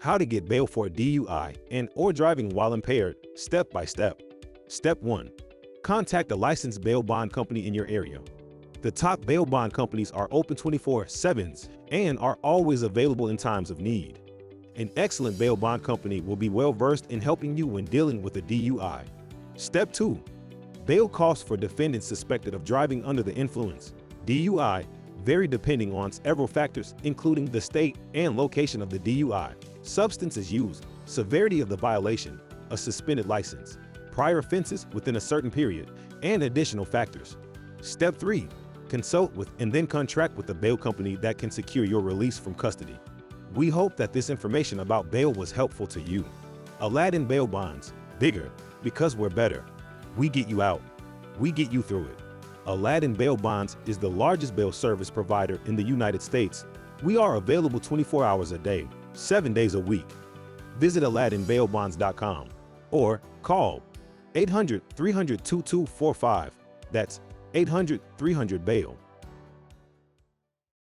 How to get bail for DUI and or driving while impaired, step by step. Step 1. Contact a licensed bail bond company in your area. The top bail bond companies are open 24/7 and are always available in times of need. An excellent bail bond company will be well versed in helping you when dealing with a DUI. Step 2. Bail costs for defendants suspected of driving under the influence, DUI, vary depending on several factors including the state and location of the DUI, substances used, severity of the violation, a suspended license, prior offenses within a certain period, and additional factors. Step 3. Consult with and then contract with the bail company that can secure your release from custody. We hope that this information about bail was helpful to you. Aladdin Bail Bonds, bigger, because we're better. We get you out. We get you through it. Aladdin Bail Bonds is the largest bail service provider in the United States. We are available 24 hours a day, 7 days a week. Visit AladdinBailBonds.com or call 800-300-2245. That's 800-300-BAIL.